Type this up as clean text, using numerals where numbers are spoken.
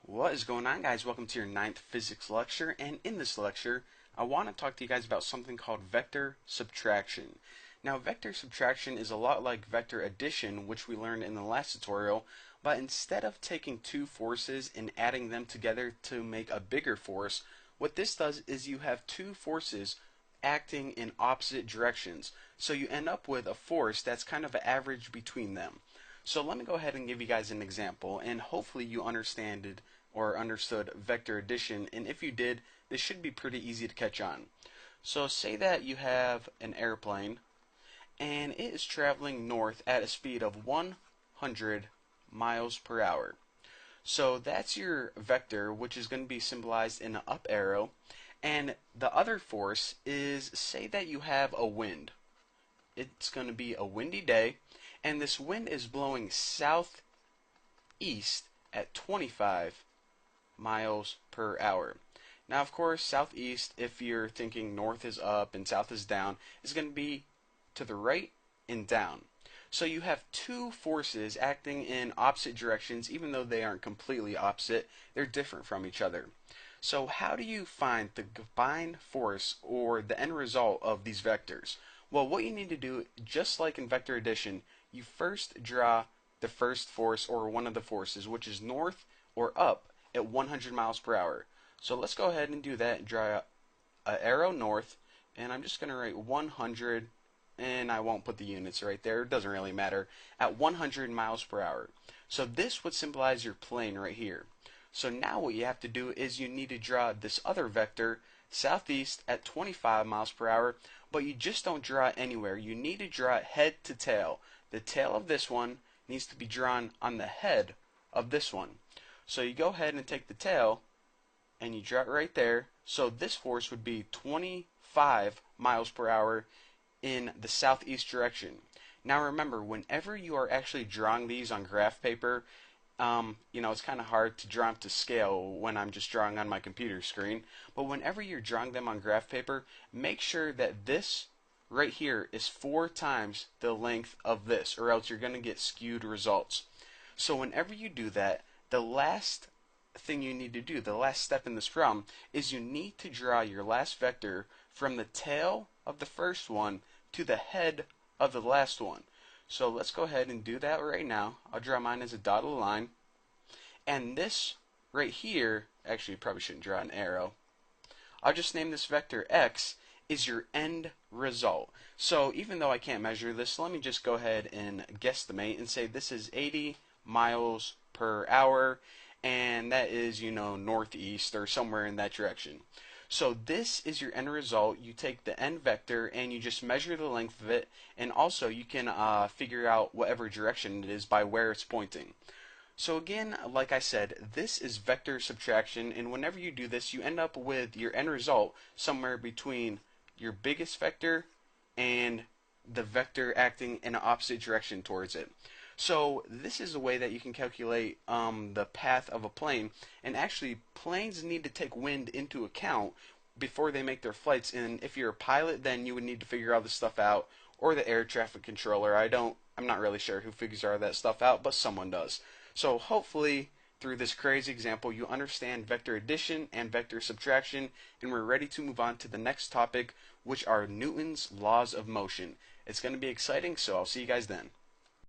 What is going on, guys? Welcome to your ninth physics lecture, and in this lecture I want to talk to you guys about something called vector subtraction. Now, vector subtraction is a lot like vector addition, which we learned in the last tutorial, but instead of taking two forces and adding them together to make a bigger force, what this does is you have two forces acting in opposite directions, so you end up with a force that's kind of an average between them. So let me go ahead and give you guys an example, and hopefully you understood vector addition, and if you did, this should be pretty easy to catch on. So say that you have an airplane, and it is traveling north at a speed of 100 miles per hour. So that's your vector, which is going to be symbolized in an up arrow, and the other force is, say that you have a wind. It's going to be a windy day, and this wind is blowing southeast at 25 miles per hour. Now, of course, southeast, if you're thinking north is up and south is down, is going to be to the right and down. So you have two forces acting in opposite directions, even though they aren't completely opposite, they're different from each other. So how do you find the combined force or the end result of these vectors? Well, what you need to do, just like in vector addition, you first draw the first force or one of the forces, which is north or up at 100 miles per hour. So let's go ahead and do that. Draw an arrow north, and I'm just going to write 100, and I won't put the units right there. It doesn't really matter. At 100 miles per hour. So this would symbolize your plane right here. So now what you have to do is you need to draw this other vector southeast at 25 miles per hour, but you just don't draw it anywhere. You need to draw it head to tail. The tail of this one needs to be drawn on the head of this one. So you go ahead and take the tail and you draw it right there. So this force would be 25 miles per hour in the southeast direction. Now remember, whenever you are actually drawing these on graph paper, it's kind of hard to draw them to scale when I'm just drawing on my computer screen. But whenever you're drawing them on graph paper, make sure that this right here is 4 times the length of this, or else you're going to get skewed results. So whenever you do that, the last thing you need to do, the last step in this problem, is you need to draw your last vector from the tail of the first one to the head of the last one. So let's go ahead and do that right now. I'll draw mine as a dotted line. And this right here, actually probably shouldn't draw an arrow. I'll just name this vector x is your end result. So even though I can't measure this, let me just go ahead and guesstimate and say this is 80 miles per hour, and that is, northeast or somewhere in that direction. So this is your end result. You take the end vector and you just measure the length of it, and also you can figure out whatever direction it is by where it's pointing. So again, like I said, this is vector subtraction, and whenever you do this, you end up with your end result somewhere between your biggest vector and the vector acting in an opposite direction towards it. So this is a way that you can calculate the path of a plane, and actually planes need to take wind into account before they make their flights, and if you're a pilot, then you would need to figure all this stuff out, or the air traffic controller. I'm not really sure who figures all that stuff out, but someone does. So hopefully through this crazy example you understand vector addition and vector subtraction, and we're ready to move on to the next topic, which are Newton's laws of motion. It's going to be exciting, so I'll see you guys then.